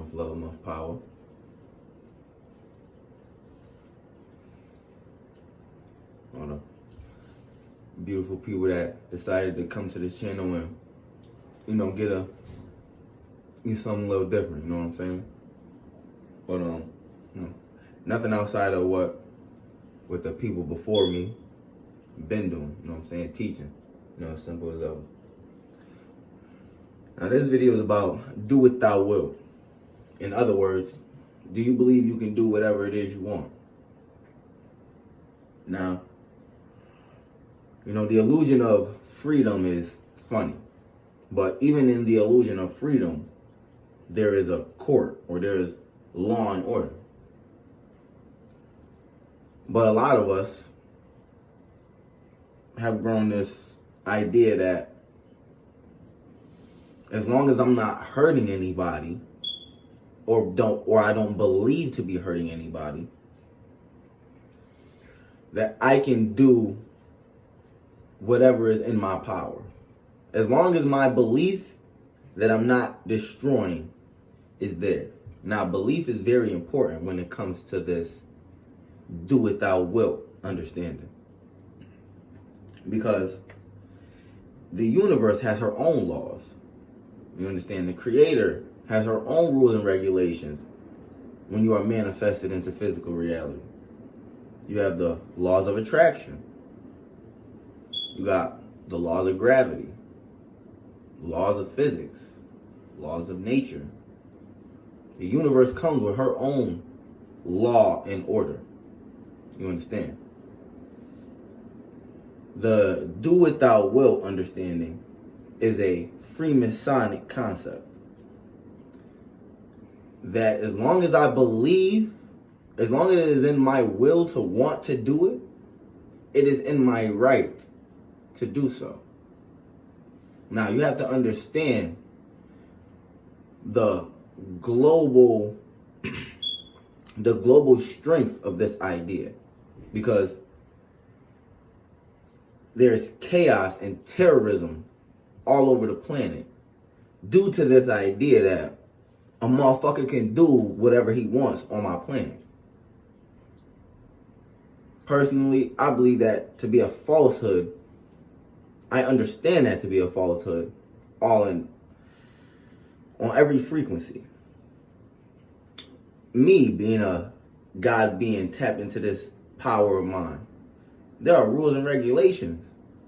much love, much power. All the beautiful people that decided to come to this channel and, get something a little different, you know what I'm saying? But, nothing outside of what the people before me been doing, you know what I'm saying? Teaching, as simple as that. Now, this video is about do what thou wilt. In other words, do you believe you can do whatever it is you want? Now, the illusion of freedom is funny. But even in the illusion of freedom, there is a court or there is law and order. But a lot of us have grown this idea that as long as I'm not hurting anybody or I don't believe to be hurting anybody, that I can do whatever is in my power. As long as my belief that I'm not destroying is there. Now, belief is very important when it comes to this do what thou wilt understanding. Because the universe has her own laws. You understand? The Creator has her own rules and regulations when you are manifested into physical reality. You have the laws of attraction. You got the laws of gravity, laws of physics, laws of nature. The universe comes with her own law and order. You understand? The do what thou wilt understanding is a free Masonic concept. That as long as I believe, as long as it is in my will to want to do it, it is in my right to do so. Now, you have to understand the global strength of this idea, because there's chaos and terrorism all over the planet due to this idea that a motherfucker can do whatever he wants on my planet. Personally, I believe that to be a falsehood. I understand that to be a falsehood on every frequency. Me being a God being tapped into this power of mine, there are rules and regulations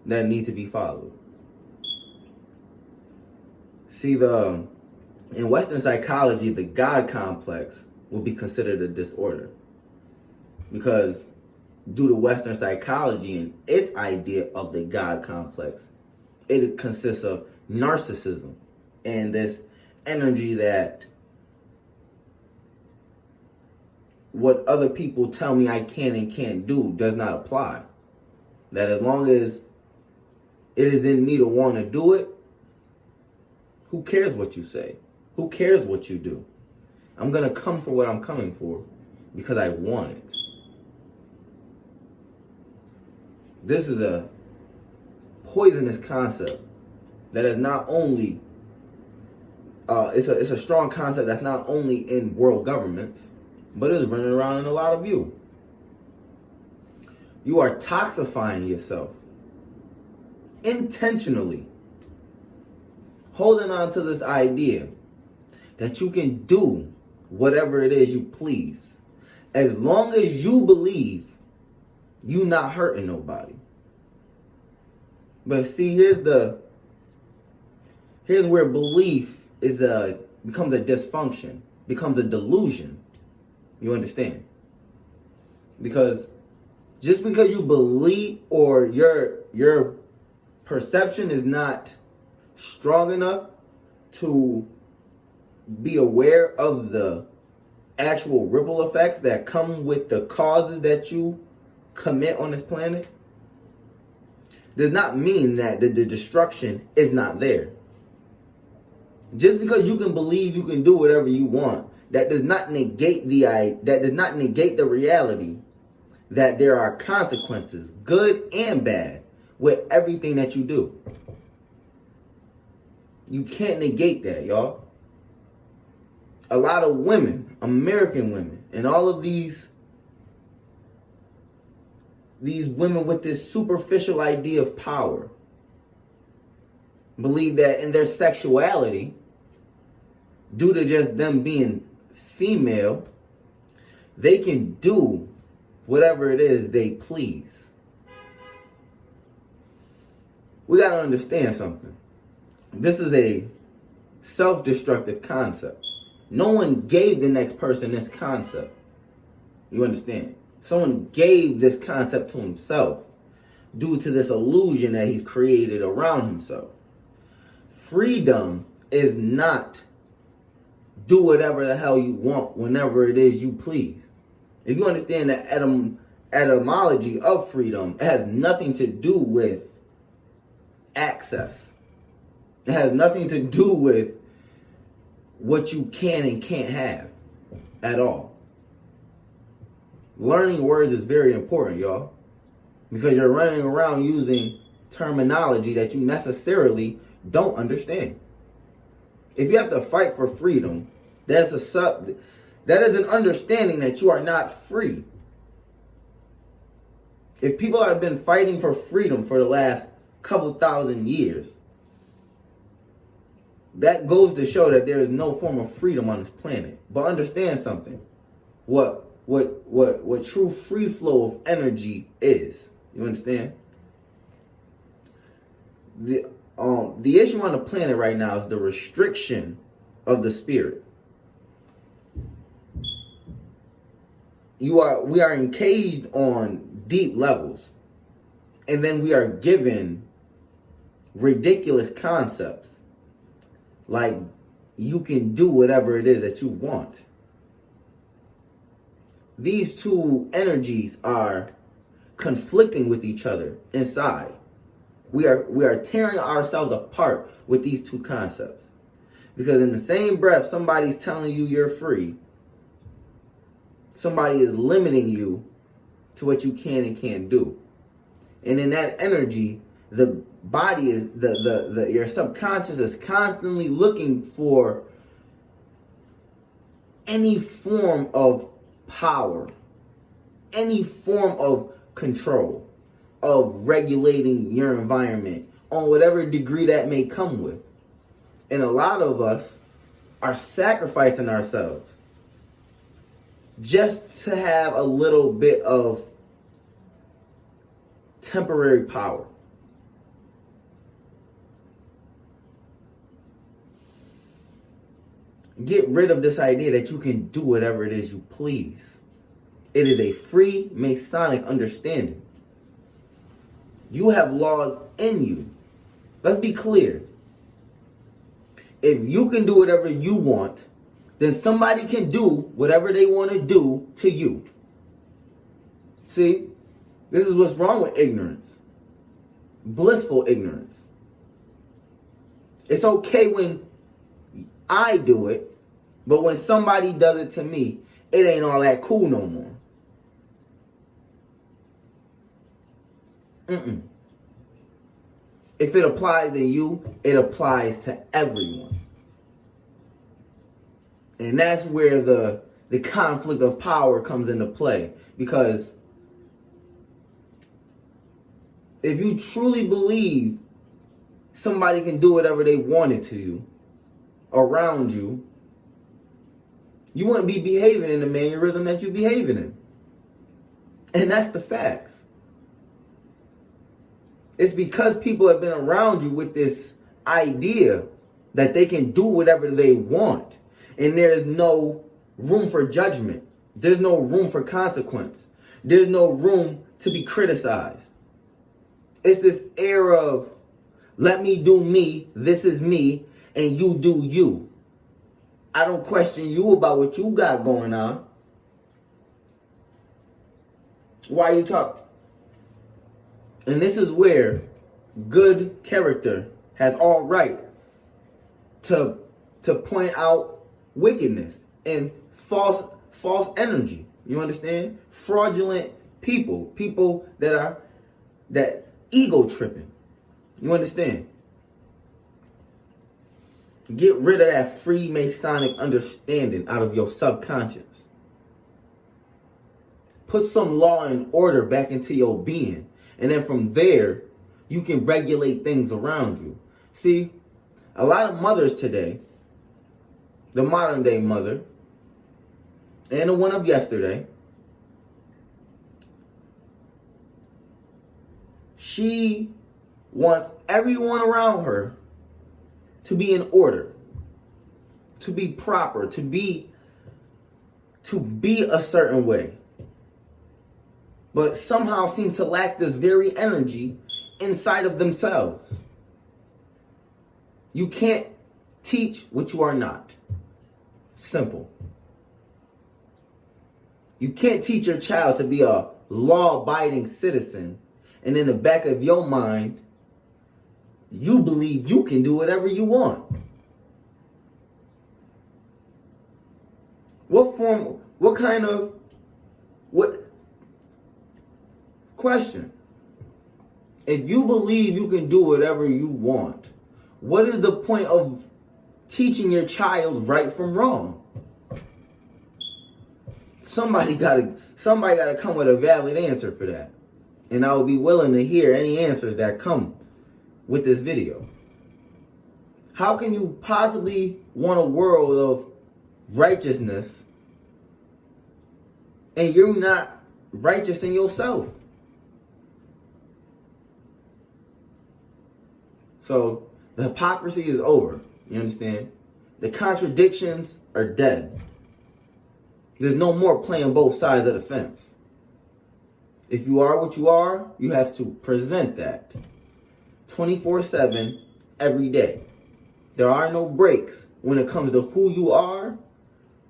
that need to be followed. See, in Western psychology, the God complex will be considered a disorder. Because due to Western psychology and its idea of the God complex, it consists of narcissism and this energy that what other people tell me I can and can't do does not apply. That as long as it is in me to want to do it, who cares what you say? Who cares what you do? I'm going to come for what I'm coming for because I want it. This is a poisonous concept that is not only, it's a strong concept that's not only in world governments, but is running around in a lot of you. You are toxifying yourself intentionally, holding on to this idea that you can do whatever it is you please, as long as you believe you not hurting nobody. But see, here's where belief becomes a dysfunction, becomes a delusion. You understand? Because just because you believe or your perception is not strong enough to be aware of the actual ripple effects that come with the causes that you commit on this planet, does not mean that the destruction is not there. Just because you can believe you can do whatever you want, that does not negate the reality that there are consequences, good and bad, with everything that you do. You can't negate that, y'all. a lot of women, American women, and all of these women with this superficial idea of power believe that in their sexuality, due to just them being female, they can do whatever it is they please. We got to understand something. This is a self-destructive concept. No one gave the next person this concept. You understand? Someone gave this concept to himself due to this illusion that he's created around himself. Freedom is not do whatever the hell you want whenever it is you please. If you understand the etymology of freedom, it has nothing to do with access. It has nothing to do with what you can and can't have at all. Learning words is very important, y'all, because you're running around using terminology that you necessarily don't understand. If you have to fight for freedom, that is an understanding that you are not free. If people have been fighting for freedom for the last couple thousand years, that goes to show that there is no form of freedom on this planet. But understand something. What true free flow of energy is. You understand? The issue on the planet right now is the restriction of the spirit. We are encaged on deep levels, and then we are given ridiculous concepts like you can do whatever it is that you want. These two energies are conflicting with each other inside. We are tearing ourselves apart with these two concepts. Because in the same breath, somebody's telling you you're free. Somebody is limiting you to what you can and can't do. And in that energy, the body is your subconscious is constantly looking for any form of power, any form of control, of regulating your environment on whatever degree that may come with. And a lot of us are sacrificing ourselves just to have a little bit of temporary power. Get rid of this idea that you can do whatever it is you please. It is a free Masonic understanding. You have laws in you. Let's be clear. If you can do whatever you want, then somebody can do whatever they want to do to you. See, this is what's wrong with ignorance. Blissful ignorance. It's okay when I do it, but when somebody does it to me, it ain't all that cool no more. If it applies to you, it applies to everyone. And that's where the conflict of power comes into play. Because if you truly believe somebody can do whatever they wanted to you, around you, you wouldn't be behaving in the mannerism that you're behaving in. And that's the facts. It's because people have been around you with this idea that they can do whatever they want. And there's no room for judgment. There's no room for consequence. There's no room to be criticized. It's this air of, let me do me, this is me, and you do you. I don't question you about what you got going on. Why you talk? And this is where good character has all right to point out wickedness and false energy. You understand? Fraudulent people that ego tripping. You understand? Get rid of that free Masonic understanding out of your subconscious. Put some law and order back into your being. And then from there, you can regulate things around you. See, a lot of mothers today, the modern day mother, and the one of yesterday, she wants everyone around her to be in order, to be proper, to be a certain way. But somehow seem to lack this very energy inside of themselves. You can't teach what you are not. Simple. You can't teach your child to be a law-abiding citizen, and in the back of your mind, you believe you can do whatever you want. Question. If you believe you can do whatever you want, what is the point of teaching your child right from wrong? Somebody gotta come with a valid answer for that. And I will be willing to hear any answers that come with this video. How can you possibly want a world of righteousness and you're not righteous in yourself? So the hypocrisy is over. You understand? The contradictions are dead. There's no more playing both sides of the fence. If you are what you are, you have to present that 24/7 every day. There are no breaks when it comes to who you are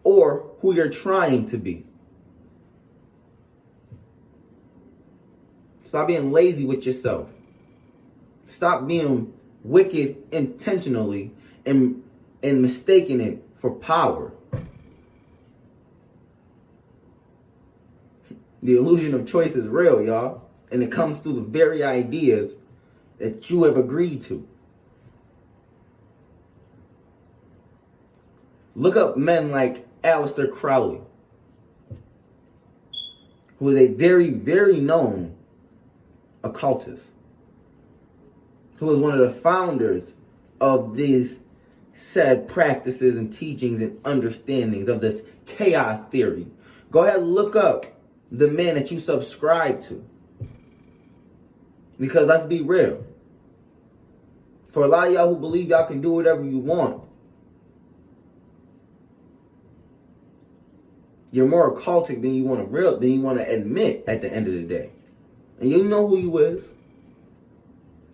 or who you're trying to be. Stop being lazy with yourself. Stop being wicked intentionally and mistaking it for power. The illusion of choice is real, y'all. And it comes through the very ideas that you have agreed to. Look up men like Aleister Crowley, who is a very, very known occultist, who was one of the founders of these said practices and teachings and understandings of this chaos theory. Go ahead and look up the men that you subscribe to. Because let's be real. For a lot of y'all who believe y'all can do whatever you want, you're more occultic than you want to admit at the end of the day. And you know who you is.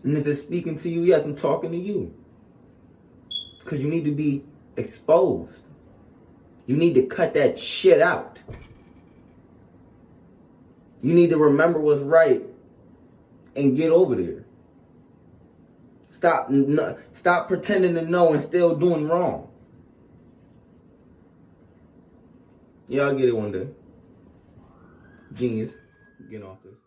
And if it's speaking to you, yes, I'm talking to you. Because you need to be exposed. You need to cut that shit out. You need to remember what's right and get over there. Stop pretending to know and still doing wrong. Yeah, I'll get it one day. Genius. Getting off this.